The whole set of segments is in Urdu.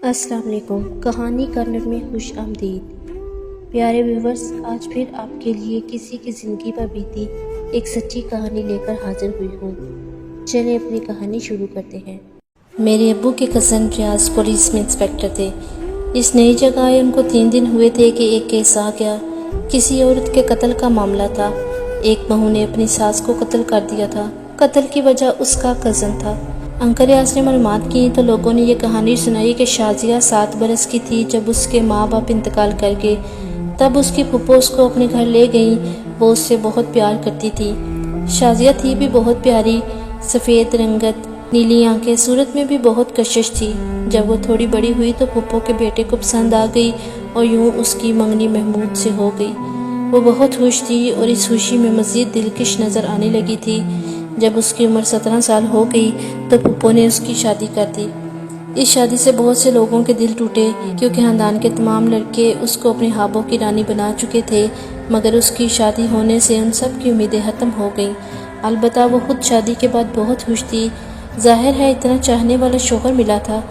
السلام علیکم۔ کہانی کارنر میں خوش آمدید۔ پیارے ویورز، آج پھر آپ کے لیے کسی کی زندگی پر بیتی ایک سچی کہانی لے کر حاضر ہوئی ہوں۔ چلیں اپنی کہانی شروع کرتے ہیں۔ میرے ابو کے کزن ریاض پولیس میں انسپیکٹر تھے۔ اس نئی جگہ آئے ان کو 3 دن ہوئے تھے کہ ایک کیس آ گیا۔ کسی عورت کے قتل کا معاملہ تھا۔ ایک بہو نے اپنی ساس کو قتل کر دیا تھا۔ قتل کی وجہ اس کا کزن تھا۔ انکل ریاض نے معلومات کی تو لوگوں نے یہ کہانی سنائی کہ شازیہ 7 برس کی تھی جب اس کے ماں باپ انتقال کر گئے۔ تب اس کی پھپھو اس کو اپنے گھر لے گئیں۔ وہ اس سے بہت پیار کرتی تھی۔ شازیہ تھی بھی بہت پیاری، سفید رنگت، نیلی آنکھیں، صورت میں بھی بہت کشش تھی۔ جب وہ تھوڑی بڑی ہوئی تو پھپھو کے بیٹے کو پسند آ گئی اور یوں اس کی منگنی محمود سے ہو گئی۔ وہ بہت خوش تھی اور اس خوشی میں مزید دلکش نظر آنے لگی تھی۔ جب اس کی عمر 17 سال ہو گئی تو پھپھو نے اس کی شادی کر دی۔ اس شادی سے بہت سے لوگوں کے دل ٹوٹے کیونکہ خاندان کے تمام لڑکے اس کو اپنے خوابوں کی رانی بنا چکے تھے، مگر اس کی شادی ہونے سے ان سب کی امیدیں ختم ہو گئیں۔ البتہ وہ خود شادی کے بعد بہت خوش تھی۔ ظاہر ہے اتنا چاہنے والا شوہر ملا تھا۔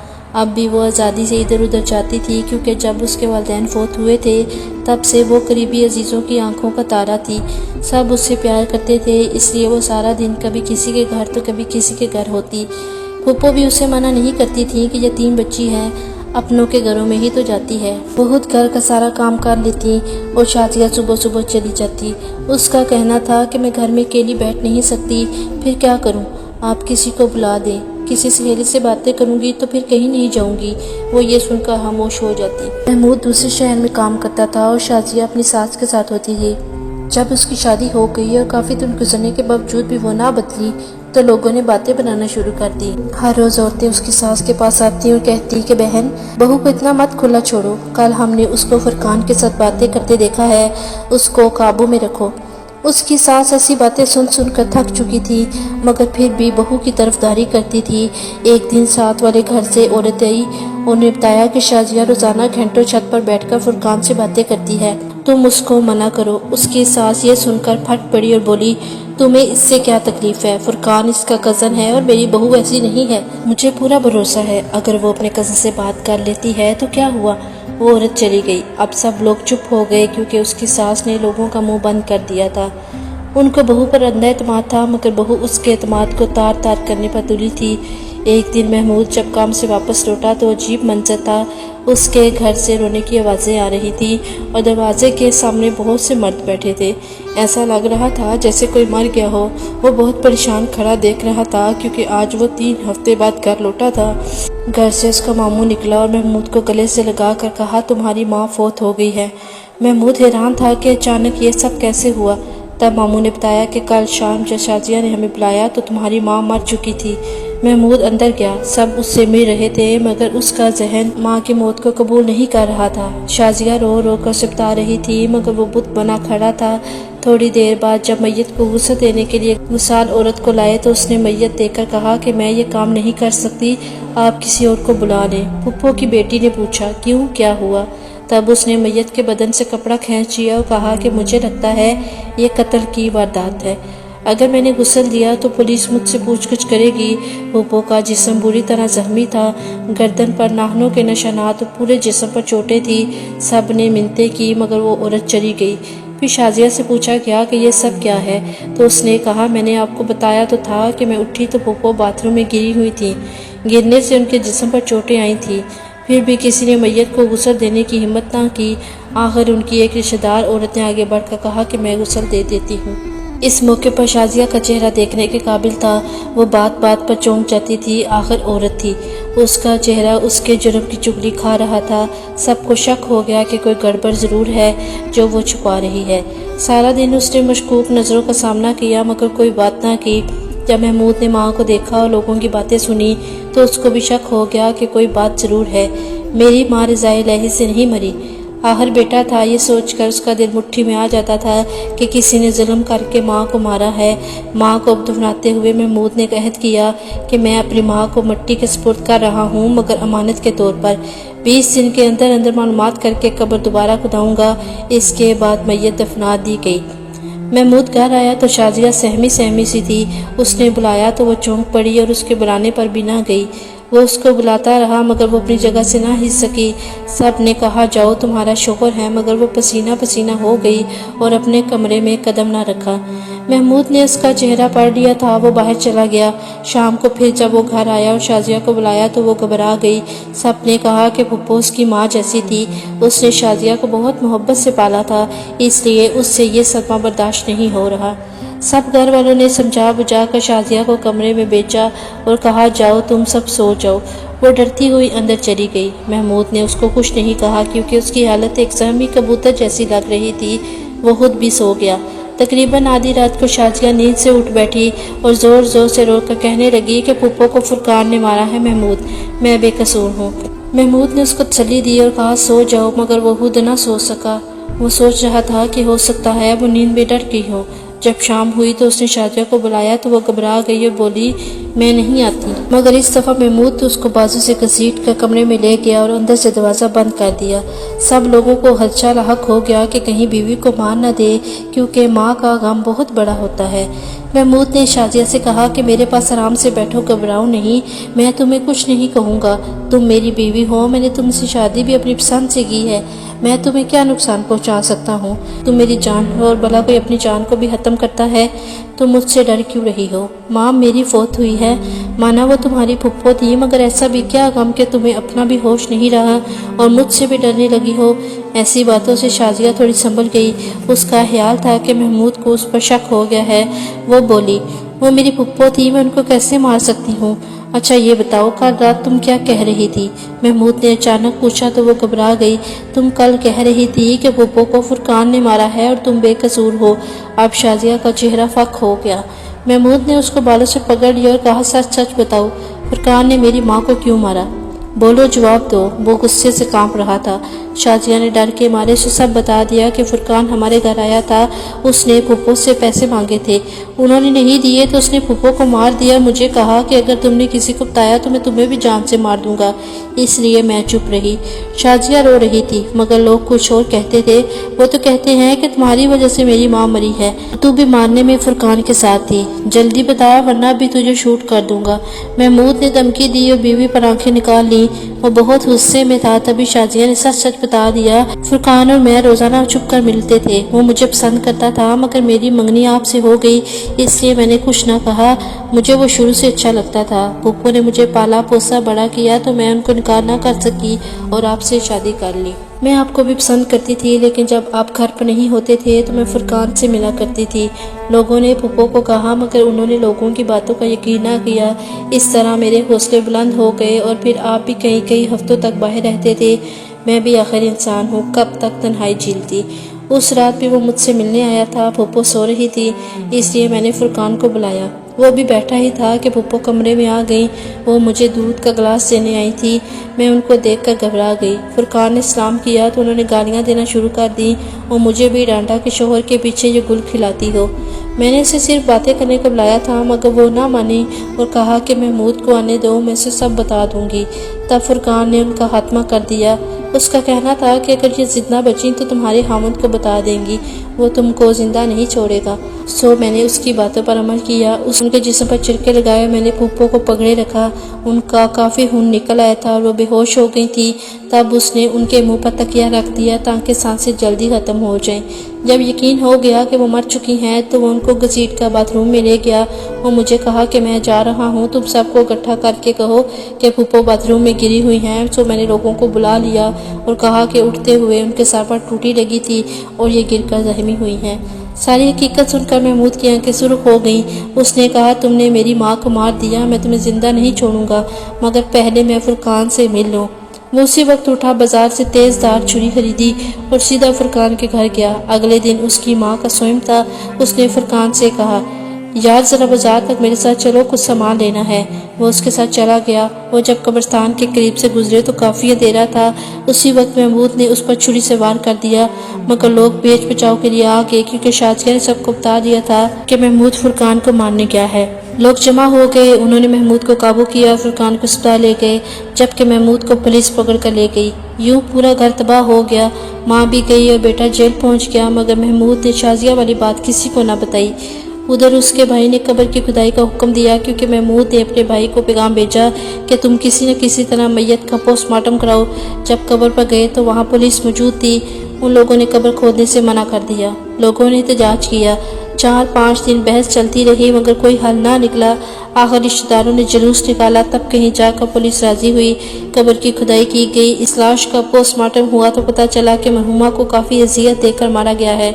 اب بھی وہ آزادی سے ادھر ادھر جاتی تھی کیونکہ جب اس کے والدین فوت ہوئے تھے تب سے وہ قریبی عزیزوں کی آنکھوں کا تارا تھی۔ سب اس سے پیار کرتے تھے، اس لیے وہ سارا دن کبھی کسی کے گھر تو کبھی کسی کے گھر ہوتی۔ پھپھو بھی اسے منع نہیں کرتی تھی کہ یتیم بچی ہے، اپنوں کے گھروں میں ہی تو جاتی ہے۔ بہت گھر کا سارا کام کر لیتی اور شازیہ صبح صبح چلی جاتی۔ اس کا کہنا تھا کہ میں گھر میں اکیلی بیٹھ نہیں سکتی، پھر کیا کروں؟ آپ کسی کو بلا دیں، کسی سہیلی سے باتیں کروں گی تو پھر کہیں نہیں جاؤں گی۔ وہ یہ سن کر خاموش ہو جاتی۔ محمود دوسرے شہر میں کام کرتا تھا اور شازیہ اپنی ساس کے ساتھ ہوتی تھی۔ جب اس کی شادی ہو گئی اور کافی دن گزرنے کے باوجود بھی وہ نہ بدلی تو لوگوں نے باتیں بنانا شروع کر دی۔ ہر روز عورتیں اس کی ساس کے پاس آتی اور کہتی کہ بہن، بہو کو اتنا مت کھلا چھوڑو، کل ہم نے اس کو فرقان کے ساتھ باتیں کرتے دیکھا ہے، اس کو قابو میں رکھو۔ اس کی ساس ایسی باتیں سن سن کر تھک چکی تھی مگر پھر بھی بہو کی طرفداری کرتی تھی۔ ایک دن ساتھ والے گھر سے عورت آئی، انہوں نے بتایا کہ شازیہ روزانہ گھنٹوں چھت پر بیٹھ کر فرقان سے باتیں کرتی ہے، تم اس کو منع کرو۔ اس کی ساس یہ سن کر پھٹ پڑی اور بولی، تمہیں اس سے کیا تکلیف ہے؟ فرقان اس کا کزن ہے اور میری بہو ایسی نہیں ہے۔ مجھے پورا بھروسہ ہے اگر وہ اپنے کزن سے بات کر لیتی ہے تو کیا ہوا؟ وہ عورت چلی گئی۔ اب سب لوگ چپ ہو گئے کیونکہ اس کی ساس نے لوگوں کا منہ بند کر دیا تھا۔ ان کو بہو پر اندھا اعتماد تھا مگر بہو اس کے اعتماد کو تار تار کرنے پر تلی تھی۔ ایک دن محمود جب کام سے واپس لوٹا تو عجیب منظر تھا۔ اس کے گھر سے رونے کی آوازیں آ رہی تھی اور دروازے کے سامنے بہت سے مرد بیٹھے تھے۔ ایسا لگ رہا تھا جیسے کوئی مر گیا ہو۔ وہ بہت پریشان کھڑا دیکھ رہا تھا کیونکہ آج وہ 3 ہفتے بعد گھر لوٹا تھا۔ گھر سے اس کا ماموں نکلا اور محمود کو گلے سے لگا کر کہا، تمہاری ماں فوت ہو گئی ہے۔ محمود حیران تھا کہ اچانک یہ سب کیسے ہوا۔ تب ماموں نے بتایا کہ کل شام جب شازیہ نے ہمیں بلایا تو تمہاری ماں مر چکی تھی۔ محمود اندر گیا۔ سب اس سے مل رہے تھے مگر اس کا ذہن ماں کی موت کو قبول نہیں کر رہا تھا۔ شازیہ رو رو کر سپتا رہی تھی مگر وہ بت بنا کھڑا تھا۔ تھوڑی دیر بعد جب میت کو غسل دینے کے لیے گسال عورت کو لائے تو اس نے میت دیکھ کر کہا کہ میں یہ کام نہیں کر سکتی، آپ کسی اور کو بلا لیں۔ پھپھو کی بیٹی نے پوچھا، کیوں، کیا ہوا؟ تب اس نے میت کے بدن سے کپڑا کھینچ لیا اور کہا کہ مجھے لگتا ہے یہ قتل کی واردات ہے۔ اگر میں نے غسل دیا تو پولیس مجھ سے پوچھ گچھ کرے گی۔ پھپھو کا جسم بری طرح زخمی تھا، گردن پر ناخنوں کے نشانات اور پورے جسم پر چوٹیں تھی۔ سب نے منتیں کی مگر وہ عورت چلی گئی۔ پھر شازیہ سے پوچھا گیا کہ یہ سب کیا ہے تو اس نے کہا، میں نے آپ کو بتایا تو تھا کہ میں اٹھی تو پھپھو باتھ روم میں گری ہوئی تھی، گرنے سے ان کے جسم پر چوٹیں آئی تھیں۔ پھر بھی کسی نے میت کو غسل دینے کی ہمت نہ کی۔ آخر ان کی ایک رشتہ دار عورت نے آگے بڑھ کر کہا کہ میں غسل دے دیتی ہوں۔ اس موقع پر شازیہ کا چہرہ دیکھنے کے قابل تھا۔ وہ بات بات پر چونک جاتی تھی، آخر عورت تھی۔ اس کا چہرہ اس کے جرم کی چغلی کھا رہا تھا۔ سب کو شک ہو گیا کہ کوئی گڑبڑ ضرور ہے جو وہ چھپا رہی ہے۔ سارا دن اس نے مشکوک نظروں کا سامنا کیا مگر کوئی بات نہ کی۔ جب محمود نے ماں کو دیکھا اور لوگوں کی باتیں سنی تو اس کو بھی شک ہو گیا کہ کوئی بات ضرور ہے، میری ماں رضائے الہی سے نہیں مری۔ آخر بیٹا تھا، یہ سوچ کر اس کا دل مٹھی میں آ جاتا تھا کہ کسی نے ظلم کر کے ماں کو مارا ہے۔ ماں کو دفناتے ہوئے محمود نے عہد کیا کہ میں اپنی ماں کو مٹی کے سپرد کر رہا ہوں مگر امانت کے طور پر 20 دن کے اندر اندر معلومات کر کے قبر دوبارہ کھداؤں گا۔ اس کے بعد میت دفنا دی گئی۔ محمود گھر آیا تو شازیہ سہمی سی تھی۔ اس نے بلایا تو وہ چونک پڑی اور اس کے بلانے پر بھی نہ گئی۔ وہ اس کو بلاتا رہا مگر وہ اپنی جگہ سے نہ ہل سکی۔ سب نے کہا جاؤ تمہارا شوہر ہے، مگر وہ پسینہ پسینہ ہو گئی اور اپنے کمرے میں قدم نہ رکھا۔ محمود نے اس کا چہرہ پڑھ لیا تھا، وہ باہر چلا گیا۔ شام کو پھر جب وہ گھر آیا اور شازیہ کو بلایا تو وہ گھبرا گئی۔ سب نے کہا کہ پھپھو اس کی ماں جیسی تھی، اس نے شازیہ کو بہت محبت سے پالا تھا، اس لیے اس سے یہ صدمہ برداشت نہیں ہو رہا۔ سب گھر والوں نے سمجھا بجھا کر شازیہ کو کمرے میں بھیجا اور کہا جاؤ تم سب سو جاؤ۔ وہ ڈرتی ہوئی اندر چلی گئی۔ محمود نے اس کو کچھ نہیں کہا کیونکہ اس کی حالت ایک سہمی کبوتر جیسی لگ رہی تھی۔ وہ خود بھی سو گیا۔ تقریباً آدھی رات کو شازیہ نیند سے اٹھ بیٹھی اور زور زور سے رو کر کہنے لگی کہ پھپھو کو فرقان نے مارا ہے محمود، میں بے قصور ہوں۔ محمود نے اس کو تسلی دی اور کہا سو جاؤ، مگر وہ خود نہ سو سکا۔ وہ سوچ رہا تھا کہ ہو سکتا ہے وہ نیند میں ڈر گئی ہو۔ جب شام ہوئی تو اس نے شازیہ کو بلایا تو وہ گھبرا گئی اور بولی میں نہیں آتی، مگر اس دفعہ محمود تو اس کو بازو سے گھسیٹ کر کمرے میں لے گیا اور اندر سے دروازہ بند کر دیا۔ سب لوگوں کو خدشہ لاحق ہو گیا کہ کہیں بیوی کو مار نہ دے، کیونکہ ماں کا غم بہت بڑا ہوتا ہے۔ محمود نے شازیہ سے کہا کہ میرے پاس آرام سے بیٹھو، گھبراؤ نہیں، میں تمہیں کچھ نہیں کہوں گا، تم میری بیوی ہو، میں نے تم سے شادی بھی اپنی پسند سے کی ہے، میں تمہیں کیا نقصان پہنچا سکتا ہوں، تم میری جان ہو اور بھلا کوئی اپنی جان کو بھی ختم کرتا ہے، تم مجھ سے ڈر کیوں رہی ہو؟ ماں میری فوت ہوئی ہے، مانا وہ تمہاری پھپھو تھی، مگر ایسا بھی کیا غم کہ تمہیں اپنا بھی ہوش نہیں رہا اور مجھ سے بھی ڈرنے لگی ہو؟ ایسی باتوں سے شازیہ تھوڑی سنبھل گئی۔ اس کا خیال تھا کہ محمود کو اس پر شک ہو گیا ہے۔ وہ بولی وہ میری پھپھو تھی، میں ان کو کیسے مار سکتی ہوں؟ اچھا یہ بتاؤ کل رات تم کیا کہہ رہی تھی؟ محمود نے اچانک پوچھا تو وہ گھبرا گئی۔ تم کل کہہ رہی تھی کہ پھپھو کو فرقان نے مارا ہے اور تم بے قصور ہو۔ اب شازیہ کا چہرہ فک ہو گیا۔ محمود نے اس کو بالوں سے پکڑ لیا اور کہا سچ سچ بتاؤ، فرقان نے میری ماں کو کیوں مارا؟ بولو جواب دو۔ وہ غصے سے کانپ رہا تھا۔ شازیہ نے ڈر کے مارے سے سب بتا دیا کہ فرقان ہمارے گھر آیا تھا، اس نے پھپھو سے پیسے مانگے تھے، انہوں نے نہیں دیے تو اس نے پھپھو کو مار دیا، مجھے کہا کہ اگر تم نے کسی کو بتایا تو میں تمہیں بھی جان سے مار دوں گا، اس لیے میں چپ رہی۔ شازیہ رو رہی تھی، مگر لوگ کچھ اور کہتے تھے۔ وہ تو کہتے ہیں کہ تمہاری وجہ سے میری ماں مری ہے، تو بھی مارنے میں فرقان کے ساتھ تھی، جلدی بتا ورنہ بھی تجھے شوٹ کر دوں گا۔ محمود نے دھمکی دی اور بیوی پر آنکھیں نکال لی۔ وہ بہت غصے میں تھا، تبھی شازیہ نے سچ سچ بتا دیا۔ فرقان اور میں روزانہ چھپ کر ملتے تھے، وہ مجھے پسند کرتا تھا، مگر میری منگنی آپ سے ہو گئی، اس لیے میں نے کچھ نہ کہا، مجھے وہ شروع سے اچھا لگتا تھا، پھپھو نے مجھے پالا پوسا بڑا کیا تو میں ان کو انکار نہ کر سکی اور آپ سے شادی کر لی۔ میں آپ کو بھی پسند کرتی تھی، لیکن جب آپ گھر پر نہیں ہوتے تھے تو میں فرقان سے ملا کرتی تھی۔ لوگوں نے پھپھو کو کہا مگر انہوں نے لوگوں کی باتوں کا یقین نہ کیا۔ اس طرح میرے حوصلے بلند ہو گئے اور پھر آپ بھی کئی ہفتوں تک باہر رہتے تھے۔ میں بھی آخر انسان ہوں، کب تک تنہائی جھیلتی۔ اس رات بھی وہ مجھ سے ملنے آیا تھا، پھپھو سو رہی تھی، اس لیے میں نے فرقان کو بلایا۔ وہ بھی بیٹھا ہی تھا کہ پھپھو کمرے میں آ گئی۔ وہ مجھے دودھ کا گلاس دینے آئی تھی۔ میں ان کو دیکھ کر گھبرا گئی۔ فرقان نے سلام کیا تو انہوں نے گالیاں دینا شروع کر دی اور مجھے بھی ڈانٹا کہ شوہر کے پیچھے یہ گل کھلاتی ہو۔ میں نے اسے صرف باتیں کرنے کو بلایا تھا، مگر وہ نہ مانی اور کہا کہ محمود کو آنے دو، میں اسے سب بتا دوں گی۔ تب فرقان نے ان کا خاتمہ کر دیا۔ اس کا کہنا تھا کہ اگر یہ زندہ بچیں تو تمہارے خاوند کو بتا دیں گی، وہ تم کو زندہ نہیں چھوڑے گا۔ سو میں نے اس کی باتوں پر عمل کیا۔ ان کے جسم پر چرکے لگائے، میں نے پھپھو کو پگڑے رکھا، ان کا کافی خون نکل آیا تھا اور وہ بے ہوش ہو گئی تھی۔ تب اس نے ان کے منہ پر تکیہ رکھ دیا تاکہ سانسیں جلدی ختم ہو جائیں۔ جب یقین ہو گیا کہ وہ مر چکی ہیں تو وہ ان کو گھسیٹ کر باتھ روم میں لے گیا اور مجھے کہا کہ میں جا رہا ہوں، تم سب کو اکٹھا کر کے کہو کہ پھپھو باتھ روم میں گری ہوئی ہیں۔ سو میں نے لوگوں کو بلا لیا اور کہا کہ اٹھتے ہوئے ان کے سر پر ٹوٹی لگی تھی اور یہ گر کر زخمی ہوئی ہیں۔ ساری حقیقت سن کر محمود کی آنکھیں سرخ ہو گئیں۔ اس نے کہا تم نے میری ماں کو مار دیا، میں تمہیں زندہ نہیں چھوڑوں گا، مگر پہلے میں فرقان سے مل لوں۔ وہ اسی وقت اٹھا، بازار سے تیز دھار چھری خریدی اور سیدھا فرقان کے گھر گیا۔ اگلے دن اس کی ماں کا سوئم تھا۔ اس نے فرقان سے کہا یار ذرا بازار تک میرے ساتھ چلو، کچھ سامان لینا ہے۔ وہ اس کے ساتھ چلا گیا۔ وہ جب قبرستان کے قریب سے گزرے تو کافی اندھیرا تھا۔ اسی وقت محمود نے اس پر چھری سے وار کر دیا، مگر لوگ بیچ بچاؤ کے لیے آ گئے کیونکہ شازیہ نے سب کو بتا دیا تھا کہ محمود فرقان کو مارنے گیا ہے۔ لوگ جمع ہو گئے، انہوں نے محمود کو قابو کیا اور فرقان کو اسپتال لے گئے، جبکہ محمود کو پولیس پکڑ کر لے گئی۔ یوں پورا گھر تباہ ہو گیا۔ ماں بھی گئی اور بیٹا جیل پہنچ گیا، مگر محمود نے شازیہ والی بات کسی کو نہ بتائی۔ ادھر اس کے بھائی نے قبر کی کھدائی کا حکم دیا کیونکہ محمود نے اپنے بھائی کو پیغام بھیجا کہ تم کسی نہ کسی طرح میت کا پوسٹ مارٹم کراؤ۔ جب قبر پر گئے تو وہاں پولیس موجود تھی۔ ان لوگوں نے قبر کھودنے سے منع کر دیا۔ لوگوں نے احتجاج کیا۔ 4-5 دن بحث چلتی رہی مگر کوئی حل نہ نکلا۔ آخر رشتہ داروں نے جلوس نکالا، تب کہیں جا کر پولیس راضی ہوئی۔ قبر کی کھدائی کی گئی۔ اس لاش کا پوسٹ مارٹم ہوا تو پتہ چلا کہ مرحومہ کو کافی اذیت دے کر مارا گیا ہے۔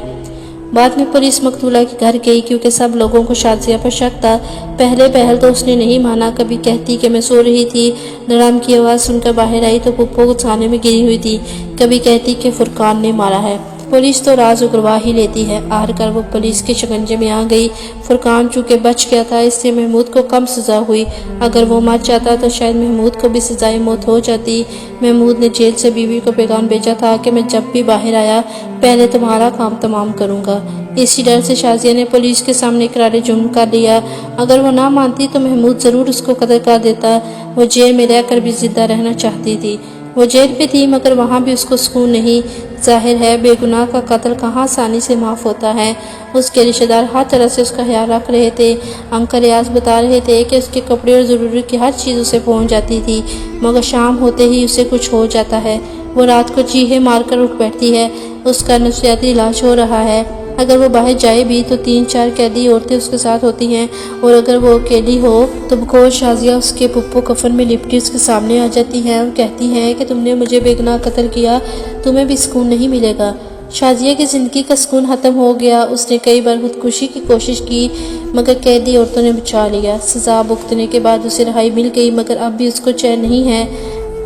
بعد میں پولیس مقتولہ کے گھر گئی کیونکہ سب لوگوں کو شازیہ پر شک تھا۔ پہلے تو اس نے نہیں مانا، کبھی کہتی کہ میں سو رہی تھی، دھڑام کی آواز سن کر باہر آئی تو پھپھو کھانے میں گری ہوئی تھی، کبھی کہتی کہ فرقان نے مارا ہے۔ پولیس تو راز اگلوا ہی لیتی ہے۔ آخر کر وہ پولیس کے شکنجے میں آ گئی۔ فرقان چونکہ بچ گیا تھا اس سے محمود کو کم سزا ہوئی، اگر وہ مر جاتا تو شاید محمود کو بھی سزائے موت ہو جاتی۔ محمود نے جیل سے بیوی کو پیغام بھیجا تھا کہ میں جب بھی باہر آیا پہلے تمہارا کام تمام کروں گا۔ اسی ڈر سے شازیہ نے پولیس کے سامنے اقرار جرم کر لیا۔ اگر وہ نہ مانتی تو محمود ضرور اس کو قتل کر دیتا۔ وہ جیل میں رہ کر بھی زندہ رہنا چاہتی تھی۔ وہ جیل پہ تھی مگر وہاں بھی اس کو سکون نہیں۔ ظاہر ہے بے گناہ کا قتل کہاں آسانی سے معاف ہوتا ہے۔ اس کے رشتہ دار ہر طرح سے اس کا خیال رکھ رہے تھے۔ انکل ریاض بتا رہے تھے کہ اس کے کپڑے اور ضرورت کی ہر چیز اسے پہنچ جاتی تھی مگر شام ہوتے ہی اسے کچھ ہو جاتا ہے۔ وہ رات کو چیخے مار کر اٹھ بیٹھتی ہے۔ اس کا نفسیاتی علاج ہو رہا ہے۔ اگر وہ باہر جائے بھی تو 3-4 قیدی عورتیں اس کے ساتھ ہوتی ہیں اور اگر وہ اکیلی ہو تو بقول شازیہ اس کے پھپھو کفن میں لپٹی اس کے سامنے آ جاتی ہیں اور کہتی ہیں کہ تم نے مجھے بے گناہ قتل کیا، تمہیں بھی سکون نہیں ملے گا۔ شازیہ کی زندگی کا سکون ختم ہو گیا۔ اس نے کئی بار خودکشی کی کوشش کی مگر قیدی عورتوں نے بچا لیا۔ سزا بھگتنے کے بعد اسے رہائی مل گئی مگر اب بھی اس کو چین نہیں ہے۔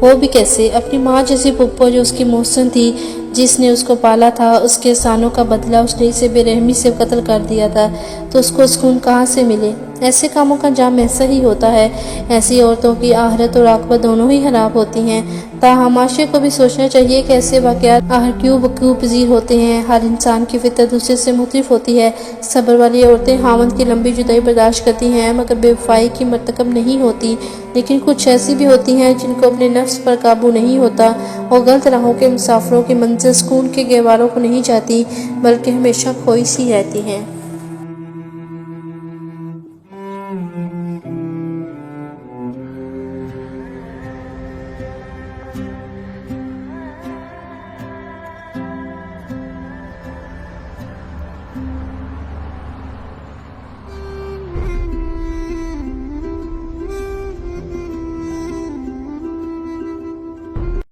وہ بھی کیسے؟ اپنی ماں جیسی پھپھو جو اس کی محسن تھی، جس نے اس کو پالا تھا، اس کے احسانوں کا بدلہ اس نے اسے بے رحمی سے قتل کر دیا تھا تو اس کو سکون کہاں سے ملے؟ ایسے کاموں کا انجام ایسا ہی ہوتا ہے۔ ایسی عورتوں کی آخرت اور عاقبت دونوں ہی خراب ہوتی ہیں۔ تاہم معاشرے کو بھی سوچنا چاہیے کہ ایسے واقعات آخر کیوں وقوع پذیر ہوتے ہیں۔ ہر انسان کی فطرت دوسرے سے مختلف ہوتی ہے۔ صبر والی عورتیں خاوند کی لمبی جدائی برداشت کرتی ہیں مگر بے وفائی کی مرتکب نہیں ہوتی، لیکن کچھ ایسی بھی ہوتی ہیں جن کو اپنے نفس پر قابو نہیں ہوتا اور غلط راہوں کے مسافروں کی منزل سکون کے گہواروں کو نہیں جاتی بلکہ ہمیشہ کھوئی سی رہتی ہیں۔